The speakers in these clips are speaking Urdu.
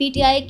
PTI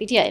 PTI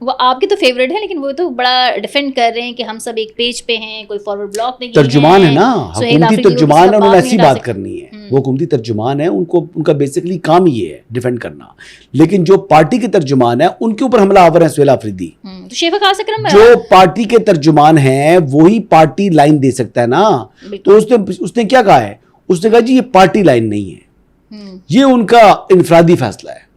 وہ آپ کے تو فیوریٹ ہے، لیکن وہ تو بڑا ڈیفینڈ کر رہے ہیں کہ ہم سب ایک پیج پہ ہیں، کوئی فارورڈ بلاک نہیں ترجمان ہے نا، سہیل حکومتی آفریدی کو ترجمان ہے، انہوں نے ایسی نہیں ہٹا بات کرنی ہے، وہ حکومتی ترجمان ہے، ان کا بیسیکلی کام یہ ہے ڈیفینڈ کرنا، لیکن جو پارٹی کے ترجمان ہیں ان کے اوپر حملہ آور ہیں سہیل آفریدی. تو شیخ وقاص اکرم جو پارٹی کے ترجمان ہیں وہی پارٹی لائن دے سکتا ہے نا. تو اس نے کیا کہا ہے، اس نے کہا جی یہ پارٹی لائن نہیں ہے، یہ ان کا انفرادی فیصلہ ہے،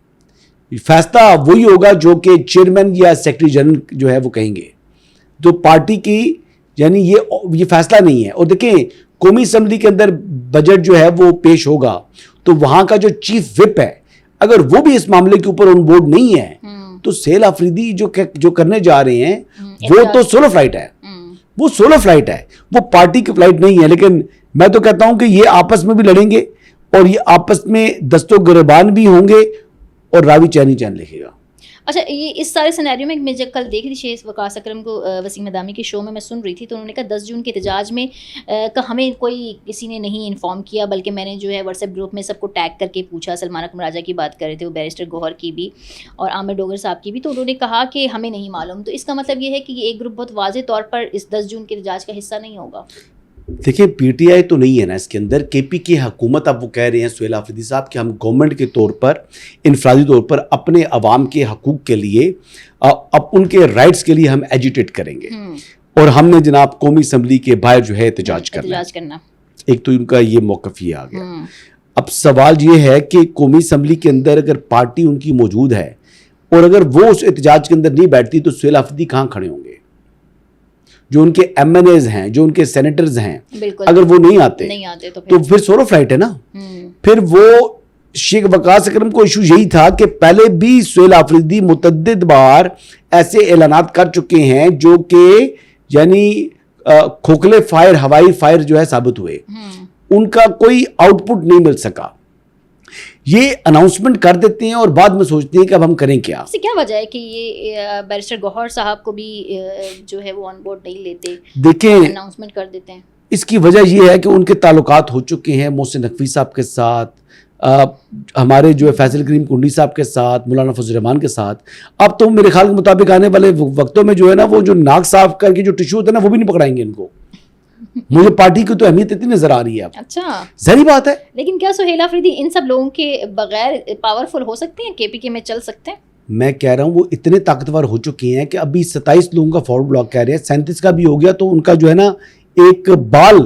فیصلہ وہی ہوگا جو کہ چیئرمین یا سیکرٹری جنرل جو ہے وہ کہیں گے. تو پارٹی کی یعنی یہ فیصلہ نہیں ہے. اور دیکھیں قومی اسمبلی کے اندر بجٹ جو ہے وہ پیش ہوگا تو وہاں کا جو چیف وپ ہے اگر وہ بھی اس معاملے کے اوپر آن بورڈ نہیں ہے تو سہیل آفریدی جو کرنے جا رہے ہیں وہ تو سولو فلائٹ ہے، وہ سولو فلائٹ ہے، وہ پارٹی کی فلائٹ نہیں ہے. لیکن میں تو کہتا ہوں کہ یہ آپس میں بھی لڑیں گے اور یہ آپس میں دست و گریبان بھی ہوں گے اور راوی چینی چین لکھے گا. اچھا، یہ اس سارے سینیریو میں میں جب کل دیکھ رہی تھی شیخ وقاص اکرم کو وسیم مدامی کے شو میں سن رہی تھی تو انہوں نے کہا 10 جون کے احتجاج میں ہمیں کوئی کسی نے نہیں انفارم کیا، بلکہ میں نے جو ہے واٹس ایپ گروپ میں سب کو ٹیگ کر کے پوچھا. سلمان اکمل راجہ کی بات کر رہے تھے، وہ بیرسٹر گوہر کی بھی اور عامر ڈوگر صاحب کی بھی، تو انہوں نے کہا کہ ہمیں نہیں معلوم. تو اس کا مطلب یہ ہے کہ یہ ایک گروپ بہت واضح طور پر اس 10 جون کے احتجاج کا حصہ نہیں ہوگا. دیکھیں پی ٹی آئی تو نہیں ہے نا اس کے اندر، کے پی کی حکومت. اب وہ کہہ رہے ہیں سہیل آفریدی صاحب کہ ہم گورنمنٹ کے طور پر انفرادی طور پر اپنے عوام کے حقوق کے لیے اب ان کے رائٹس کے لیے ہم ایجیٹیٹ کریں گے اور ہم نے جناب قومی اسمبلی کے باہر جو ہے احتجاج کرنا. ایک تو ان کا یہ موقف یہ آ گیا. اب سوال یہ ہے کہ قومی اسمبلی کے اندر اگر پارٹی ان کی موجود ہے اور اگر وہ اس احتجاج کے اندر نہیں بیٹھتی تو سہیل آفریدی کہاں کھڑے ہوں گے؟ جو ان کے ایم این ایز ہیں، جو ان کے سینیٹرز ہیں، اگر وہ نہیں آتے تو پھر سولو فلائٹ ہے نا. پھر وہ شیخ وقاص اکرم کو ایشو یہی تھا کہ پہلے بھی سہیل آفریدی متعدد بار ایسے اعلانات کر چکے ہیں جو کہ یعنی کھوکھلے فائر، ہوائی فائر جو ہے ثابت ہوئے، ان کا کوئی آؤٹ پٹ نہیں مل سکا. یہ اناؤنسمنٹ کر دیتے ہیں اور بعد میں سوچتے ہیں کہ اب ہم کریں کیا. اس سے کیا وجہ ہے کہ یہ بیرسٹر گوہر صاحب کو بھی جو ہے وہ آن بورڈ نہیں لیتے؟ دیکھیں اناؤنسمنٹ کر دیتے ہیں. اس کی وجہ یہ ہے کہ ان کے تعلقات ہو چکے ہیں محسن نقوی صاحب کے ساتھ، ہمارے جو ہے فیصل کریم کنڈی صاحب کے ساتھ، مولانا فضل الرحمان کے ساتھ. اب تو میرے خیال کے مطابق آنے والے وقتوں میں جو ہے نا وہ جو ناک صاف کر کے جو ٹشو ہوتا ہے نا وہ بھی نہیں پکڑائیں گے ان کو. مجھے پارٹی کی تو اہمیت اتنی نظر آ رہی ہے. اچھا ظاہری بات ہے. لیکن کیا سہیل آفریدی ان سب لوگوں کے بغیر پاورفل ہو سکتے ہیں، کے پی کے میں چل سکتے ہیں؟ میں کہہ رہا ہوں وہ اتنے طاقتور ہو چکے ہیں کہ ابھی 27 لوگوں کا فارورڈ بلاک کہہ رہے ہیں، 37 کا بھی ہو گیا تو ان کا جو ہے نا ایک بال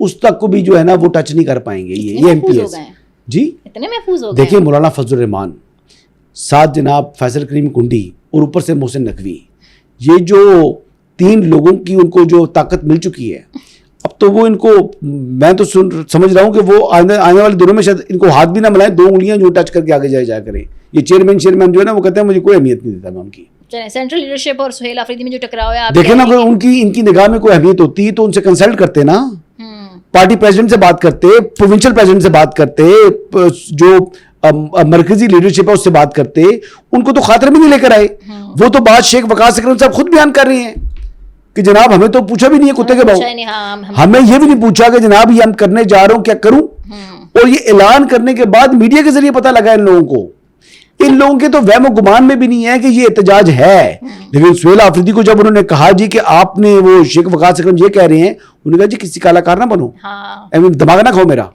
اس تک کو بھی جو ہے نا وہ ٹچ نہیں کر پائیں گے. یہ ایم پی ایس جی اتنے محفوظ ہو گئے. دیکھیں مولانا فضل الرحمان، ساتھ جناب فیصل کریم کنڈی اور اوپر سے محسن نقوی، یہ جو 3 لوگوں کی ان کو جو طاقت مل چکی ہے اب تو وہ ان کو میں تو سمجھ رہا ہوں کہ وہ آنے والے دنوں میں شاید ان کو ہاتھ بھی نہ ملائیں، 2 انگلیاں جو ٹچ کر کے آگے جایا کریں. یہ چیئرمین جو ہے نا وہ کہتے ہیں مجھے کوئی اہمیت نہیں دیتا میں ان کی. سینٹرل لیڈرشپ اور سہیل آفریدی میں جو ٹکراؤ ہے، دیکھیں نا ان کی نگاہ میں کوئی اہمیت ہوتی تو ان سے کنسلٹ کرتے نا، پارٹی پریزیڈنٹ سے بات کرتے، پروونشل پریزیڈنٹ سے بات کرتے، جو مرکزی لیڈرشپ ہے اس سے بات کرتے. ان کو تو خاطر میں نہیں لے کر آئے. وہ تو بات شیخ وقاص اکرم صاحب خود بیان کر رہے ہیں کہ جناب ہمیں تو پوچھا بھی نہیں ہے کتے کے بھاؤ، ہمیں یہ بھی نہیں پوچھا کہ جناب یہ ہم کرنے جا رہا ہوں کیا کروں. اور یہ اعلان کرنے کے بعد میڈیا کے ذریعے پتہ لگا ان لوگوں کو. ان لوگوں کے تو وہم و گمان میں بھی نہیں ہے کہ یہ احتجاج ہے. لیکن سہیل آفریدی کو جب انہوں نے کہا جی کہ آپ نے وہ شیخ وقاص اکرم یہ کہہ رہے ہیں، انہوں نے کہا جی کسی کا کلاکار نہ بنو، دماغ نہ کھاؤ میرا،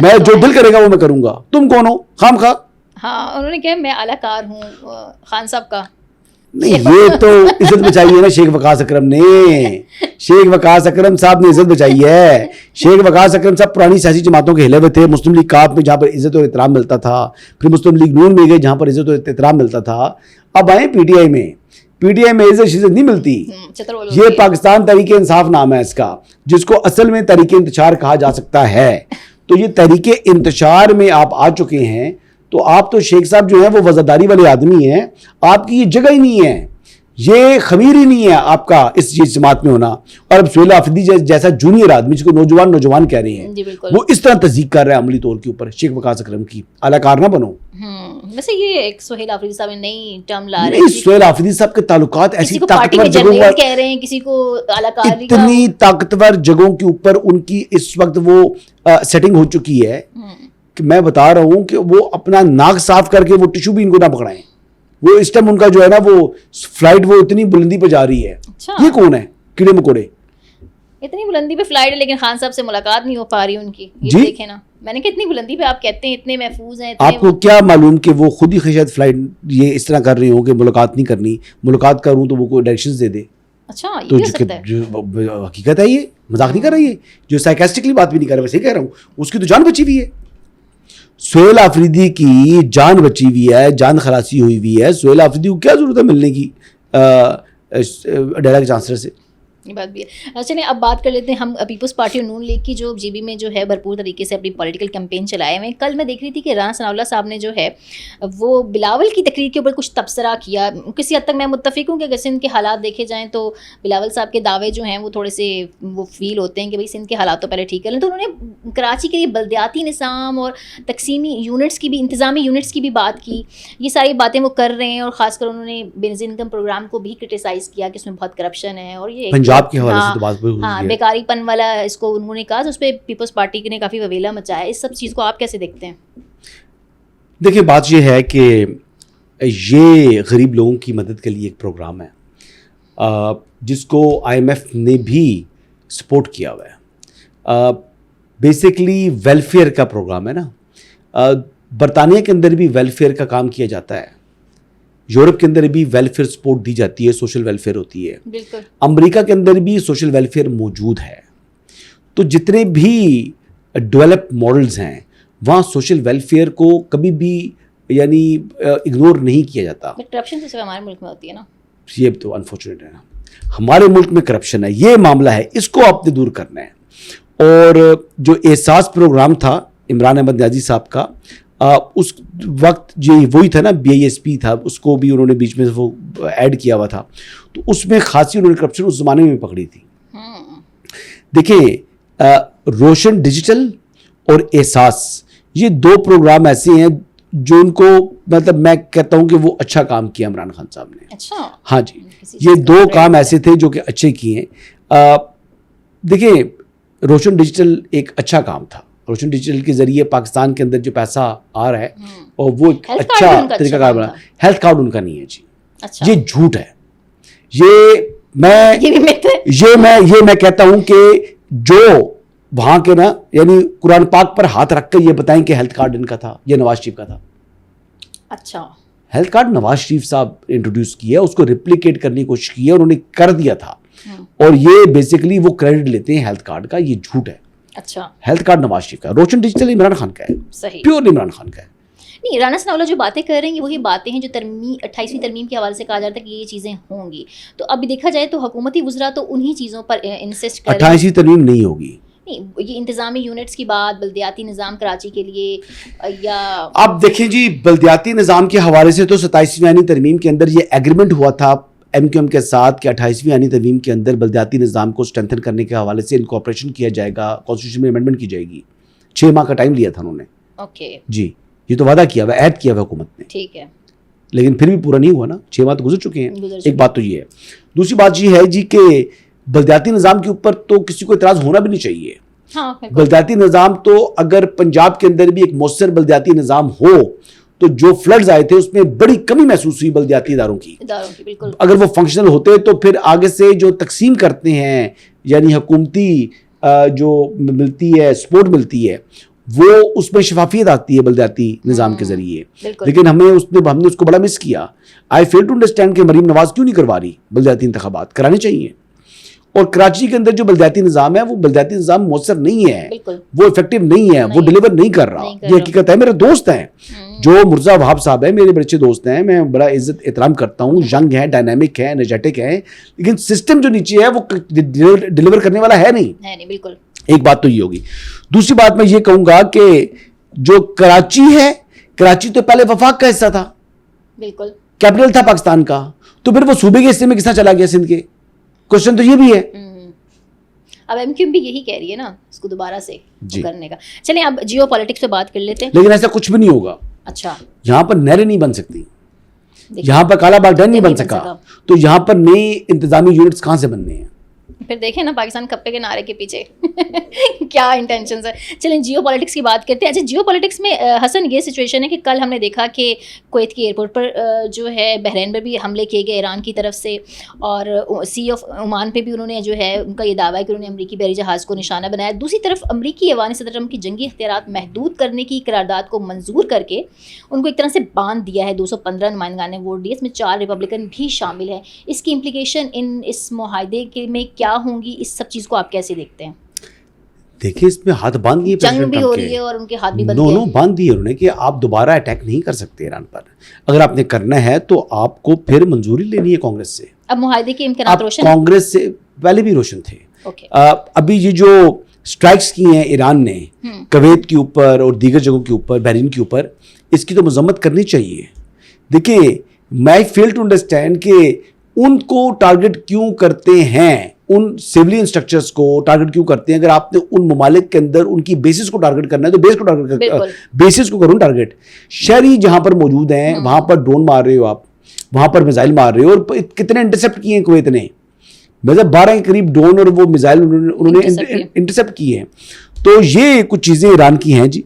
میں جو دل کرے گا وہ میں کروں گا، تم کون ہو خام خواہ. ہاں انہوں نے کہا میں اعلیٰ کار ہوں خان صاحب کا. نہیں یہ تو عزت بچائی ہے نا شیخ وقاص اکرم نے. شیخ وقاص اکرم صاحب نے عزت بچائی ہے. شیخ وقاص اکرم صاحب پرانی سیاسی جماعتوں کے ہلے ہوئے تھے. مسلم لیگ کاپ میں جہاں پر عزت اور احترام ملتا تھا، پھر مسلم لیگ نون میں گئے جہاں پر عزت اور احترام ملتا تھا. اب آئے پی ٹی آئی میں. پی ٹی آئی میں عزت نہیں ملتی. یہ پاکستان تحریک انصاف نام ہے اس کا، جس کو اصل میں تحریک انتشار کہا جا سکتا ہے. تو یہ تحریک انتشار میں آپ آ چکے ہیں تو آپ تو شیخ صاحب جو ہیں وہ وزاداری والے آدمی ہیں. آپ کی یہ جگہ ہی نہیں ہے، یہ خمیر ہی نہیں ہے آپ کا اس جماعت میں ہونا. اور اب سہیل آفریدی جیسا جونیئر آدمی جس کو نوجوان کہہ رہے ہیں، وہ اس طرح تصدیق کر رہا ہے عملی طور کے اوپر شیخ وقاص اکرم کی. اعلی کار نہ بنو. ویسے یہ ایک سہیل آفریدی صاحب نئی ٹرم لا رہے ہیں. سہیل آفریدی صاحب کے تعلقات ایسی طاقتور جگہوں پر کہہ رہے ہیں، کسی کو اعلی کار، اتنی طاقتور جگہوں کے اوپر ان کی اس وقت وہ سیٹنگ ہو چکی ہے کہ میں بتا رہا ہوں کہ وہ اپنا ناک صاف کر کے وہ ٹشو بھی ان کو نہ پکڑائیں. وہ اس ٹائم ان کا جو ہے نا وہ فلائٹ وہ اتنی بلندی پہ جا رہی ہے. یہ کون ہے؟ کیڑے مکوڑے اتنی بلندی پہ فلائٹ ہے لیکن خان صاحب سے ملاقات نہیں ہو پا رہی ان کی. یہ دیکھیں نا, میں نے کہا اتنی بلندی پہ آپ کہتے ہیں اتنے محفوظ ہیں. آپ کو کیا معلوم کہ وہ خود ہی شاید فلائٹ یہ اس طرح کر رہی ہوں کہ ملاقات نہیں کرنی, ملاقات کروں تو وہ کوئی ڈائریکشنز دے دے. اچھا تو حقیقت ہے, یہ مذاق نہیں کر رہی ہے, جو سائیکاسٹکلی بات بھی نہیں کر رہا, ویسے ہی کہہ رہا ہوں. اس کی تو جان بچی ہوئی ہے, سہیل آفریدی کی جان بچی ہوئی ہے, جان خلاصی ہوئی ہوئی ہے. سہیل آفریدی کو کیا ضرورت ہے ملنے کی ڈیرا کے چانسلر سے؟ یہ بات بھی ہے. چلیں اب بات کر لیتے ہیں ہم پیپلز پارٹی اور نون لیگ کی, جو جی بی میں جو ہے بھرپور طریقے سے اپنی پولیٹیکل کیمپین چلائے ہوئے ہیں. کل میں دیکھ رہی تھی کہ رانا ثناء اللہ صاحب نے جو ہے وہ بلاول کی تقریر کے اوپر کچھ تبصرہ کیا. کسی حد تک میں متفق ہوں کہ اگر سندھ کے حالات دیکھے جائیں تو بلاول صاحب کے دعوے جو ہیں وہ تھوڑے سے وہ فیل ہوتے ہیں کہ بھائی سندھ کے حالات تو پہلے ٹھیک کر لیں. تو انہوں نے کراچی کے لیے بلدیاتی نظام اور تقسیمی یونٹس کی بھی, انتظامی یونٹس کی بھی بات کی. یہ ساری باتیں وہ کر رہے ہیں, اور خاص کر انہوں نے بے نظیر انکم پروگرام کو بھی کرٹیسائز کیا کہ اس میں بہت کرپشن ہے. اور یہ پنجاب کے حوالے سے تو ہاں بیکاری پن والا اس کو انہوں نے کہا, اس پہ پیپلز پارٹی نے کافی وویلا مچایا. اس سب چیز کو آپ کیسے دیکھتے ہیں؟ دیکھیں بات یہ ہے کہ یہ غریب لوگوں کی مدد کے لیے ایک پروگرام ہے جس کو آئی ایم ایف نے بھی سپورٹ کیا ہوا ہے. بیسکلی ویلفیئر کا پروگرام ہے نا. برطانیہ کے اندر بھی ویلفیئر کا کام کیا جاتا ہے, یورپ کے اندر بھی ویلفیئر سپورٹ دی جاتی ہے, سوشل ویلفیئر ہوتی ہے. بالکل. امریکہ کے اندر بھی سوشل ویلفیئر موجود ہے. تو جتنے بھی ڈیولپ ماڈلز ہیں وہاں سوشل ویلفیئر کو کبھی بھی یعنی اگنور نہیں کیا جاتا. کرپشن تو صرف ہمارے ملک میں ہوتی ہے نا, یہ تو انفارچونیٹ ہے نا. ہمارے ملک میں کرپشن ہے, یہ معاملہ ہے, اس کو آپ نے دور کرنا ہے. اور جو احساس پروگرام تھا عمران احمد نیازی صاحب کا, اس وقت جو وہی تھا نا BISP تھا, اس کو بھی انہوں نے بیچ میں وہ ایڈ کیا ہوا تھا. تو اس میں خاصی انہوں نے کرپشن اس زمانے میں پکڑی تھی. دیکھیں روشن ڈیجیٹل اور احساس یہ دو پروگرام ایسے ہیں جو ان کو مطلب میں کہتا ہوں کہ وہ اچھا کام کیا عمران خان صاحب نے. اچھا ہاں جی, یہ دو کام ایسے تھے جو کہ اچھے کیے ہیں. دیکھیں روشن ڈیجیٹل ایک اچھا کام تھا. روشن ڈیجیٹل کے ذریعے پاکستان کے اندر جو پیسہ آ رہا ہے اور وہ ایک اچھا طریقہ کار بنا. ہیلتھ کارڈ ان کا نہیں ہے جی, یہ جھوٹ ہے. یہ میں کہتا ہوں کہ جو وہاں کے نا یعنی قرآن پاک پر ہاتھ رکھ کر یہ بتائیں کہ ہیلتھ کارڈ ان کا تھا, یہ نواز شریف کا تھا. اچھا ہیلتھ کارڈ نواز شریف صاحب انٹروڈیوس کیا, اس کو ریپلیکیٹ کرنے کی کوشش کی ہے, انہوں نے کر دیا تھا. اور یہ بیسیکلی وہ کریڈٹ لیتے ہیں ہیلتھ کارڈ کا, یہ جھوٹ ہے. اچھا ہیلتھ کارڈ نواز شریف کا, روشن ڈیجیٹل عمران خان کا ہے, صحیح پیور عمران خان کا ہے. نہیں, رانا ثناء اللہ جو باتیں کر رہے ہیں یہ وہی باتیں ہیں جو 28ویں ترمیم کے حوالے سے کہا جاتا ہے کہ یہ چیزیں ہوں گی. تو اب دیکھا جائے تو حکومتی وزراء تو انہی چیزوں پر انسسٹ کر رہے ہیں. 28ویں ترمیم نہیں ہوگی. نہیں, یہ انتظامی یونٹس کی بات, بلدیاتی نظام کراچی کے لیے, یا آپ دیکھیں جی بلدیاتی نظام کے حوالے سے تو 27ویں آئینی ترمیم کے اندر یہ ایگریمنٹ ہوا تھا MQM کے ساتھ کہ 28ویں آئینی ترمیم کے اندر بلدیاتی نظام کو اسٹرینتھن کرنے کے حوالے سے انکارپوریشن کیا جائے گا, کانسٹیٹیوشن میں امینڈمنٹ کی جائے گی. 6 ماہ کا ٹائم لیا تھا انہوں نے. اوکے جی, یہ تو وعدہ کیا ہوا, ایڈ کیا ہوا حکومت نے. ٹھیک ہے, لیکن پھر بھی پورا نہیں ہوا نا, 6 ماہ تو گزر چکے ہیں. ایک بات تو یہ ہے. دوسری بات یہ ہے جی کہ بلدیاتی نظام کے اوپر تو کسی کو اعتراض ہونا بھی نہیں چاہیے. بلدیاتی نظام تو اگر پنجاب کے اندر بھی ایک مؤثر بلدیاتی نظام ہو تو جو فلڈز آئے تھے اس میں بڑی کمی محسوس ہوئی بلدیاتی اداروں کی. اگر وہ فنکشنل ہوتے تو پھر آگے سے جو تقسیم کرتے ہیں یعنی حکومتی جو ملتی ہے سپورٹ ملتی ہے وہ اس میں شفافیت آتی ہے بلدیاتی نظام کے ذریعے. لیکن ہم نے اس کو بڑا مس کیا. آئی فیل ٹو انڈرسٹینڈ کہ مریم نواز کیوں نہیں کروا رہی بلدیاتی انتخابات, کرانے چاہیے. اور کراچی کے اندر جو بلدیاتی نظام ہے وہ بلدیاتی نظام مؤثر نہیں ہے, وہ افیکٹو نہیں ہے, وہ ڈیلیور نہیں کر رہا. یہ حقیقت ہے. میرے دوست ہیں جو مرزا وہاب صاحب ہیں, میرے بڑے اچھے دوست ہیں, میں بڑا عزت احترام کرتا ہوں, ینگ ہیں, ڈائنامک ہیں, انرجیٹک ہیں, لیکن سسٹم جو نیچے ہے وہ ڈیلیور کرنے والا ہے نہیں. بالکل. ایک بات تو یہ ہوگی. دوسری بات میں یہ کہوں گا کہ جو کراچی ہے, کراچی تو پہلے وفاق کا حصہ تھا, بالکل کیپٹل تھا پاکستان کا, تو پھر وہ صوبے کے حصے میں کس طرح چلا گیا سندھ کے؟ کوشچن تو یہ بھی ہے. اب MQM بھی یہی کہہ رہی ہے نا اس کو دوبارہ سے کرنے کا. چلیں اب جیو پالیٹکس پہ بات کر لیتے ہیں. لیکن ایسا کچھ بھی نہیں ہوگا. اچھا, یہاں پر نہریں نہیں بن سکتی, یہاں پر کالا باغ ڈیم نہیں بن سکا, تو یہاں پر نئی انتظامی یونٹس کہاں سے بننے ہیں؟ پھر دیکھیں نا پاکستان کپے کے نعرے کے پیچھے کیا انٹینشنز ہے. چلیں جیو پالیٹکس کی بات کرتے ہیں. اچھا جیو پالیٹکس میں حسن یہ سچویشن ہے کہ کل ہم نے دیکھا کہ کویت کی ایئرپورٹ پر جو ہے بحرین پر بھی حملے کیے گئے ایران کی طرف سے, اور سی آف عمان پہ بھی انہوں نے جو ہے ان کا یہ دعویٰ ہے کہ انہوں نے امریکی بحری جہاز کو نشانہ بنایا. دوسری طرف امریکی ایوان صدر ٹرمپ کی جنگی اختیارات محدود کرنے کی قرارداد کو منظور کر کے ان کو ایک طرح سے باندھ دیا ہے. 215 نمائندگان نے ووٹ دیے, اس میں 4 ریپبلکن بھی شامل ہیں. اس کی امپلیکیشن اس معاہدے میں کیا ہوں گی, اس سب چیز کو آپ کیسے دیکھتے ہیں؟ دیکھیں اس میں ہاتھ باندھ دیے, جنگ بھی ہو رہی ہے اور ان کے ہاتھ بھی بند دونوں باندھ دیے انہوں نے کہ آپ دوبارہ اٹیک نہیں کر سکتے ایران پر. اگر آپ نے کرنا ہے تو آپ کو پھر منظوری لینی ہے کانگریس سے. اب معاہدے کے امکانات روشن کانگریس سے پہلے بھی روشن تھے. ابھی یہ جو اسٹرائکس کی ہیں ایران نے کویت کے اوپر اور دیگر جگہوں کے اوپر, بحرین کے اوپر, اس کی تو مذمت کرنی چاہیے. دیکھیں میں فیل ٹو انڈرسٹینڈ کہ ان کو ٹارگٹ کیوں کرتے ہیں, ان سیولین اسٹرکچرز کو ٹارگٹ کیوں کرتے ہیں. اگر آپ نے ان ممالک کے اندر ان کی بیسز کو ٹارگٹ کرنا ہے تو بیس کو ٹارگٹ, بیسز کو کروں ٹارگٹ. شہری جہاں پر موجود ہیں وہاں پر ڈرون مار رہے ہو آپ, وہاں پر میزائل مار رہے ہو, اور کتنے انٹرسیپٹ کیے ہیں کویت نے, مطلب 12 کے قریب ڈرون اور وہ میزائل انہوں نے انٹرسیپٹ کیے ہیں. تو یہ کچھ چیزیں ایران کی ہیں جی.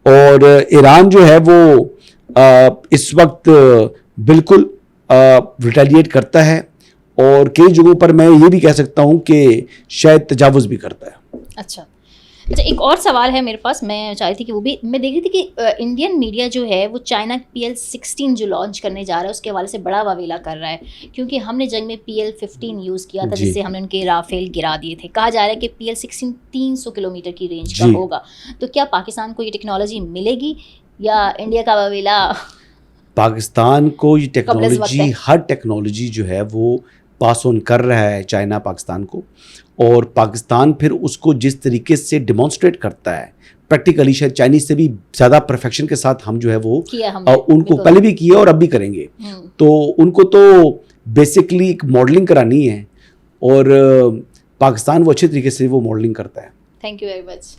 اور ایران جو ہے وہ اس وقت بالکل ریٹیلیٹ کرتا ہے, اور کئی جگہوں پر میں یہ بھی کہہ سکتا ہوں کہ شاید تجاوز بھی کرتا ہے. اچھا ایک اور سوال ہے میرے پاس, میں چاہتی تھی کہ وہ بھی میں دیکھ رہی تھی کہ انڈین میڈیا جو ہے وہ چائنا PL-16 جو لانچ کرنے جا رہا ہے اس کے حوالے سے بڑا واویلا کر رہا ہے, کیونکہ ہم نے جنگ میں PL-15 یوز کیا تھا جس سے ہم نے ان کے رافیل گرا دیے تھے. کہا جا رہا ہے کہ PL-16 300 کلومیٹر کی رینج کا ہوگا. تو کیا پاکستان کو یہ ٹیکنالوجی ملے گی یا انڈیا کا واویلا؟ پاکستان کو یہ ٹیکنالوجی, ہر ٹیکنالوجی جو ہے وہ پاس آن کر رہا ہے چائنا پاکستان کو, اور پاکستان پھر اس کو جس طریقے سے ڈیمانسٹریٹ کرتا ہے پریکٹیکلی, شاید چائنیز سے بھی زیادہ پرفیکشن کے ساتھ ہم جو ہے وہ ان کو پہلے بھی کیا اور اب بھی کریں گے. تو ان کو تو بیسکلی ایک ماڈلنگ کرانی ہے, اور پاکستان وہ اچھے طریقے سے وہ ماڈلنگ کرتا ہے. Thank you very much.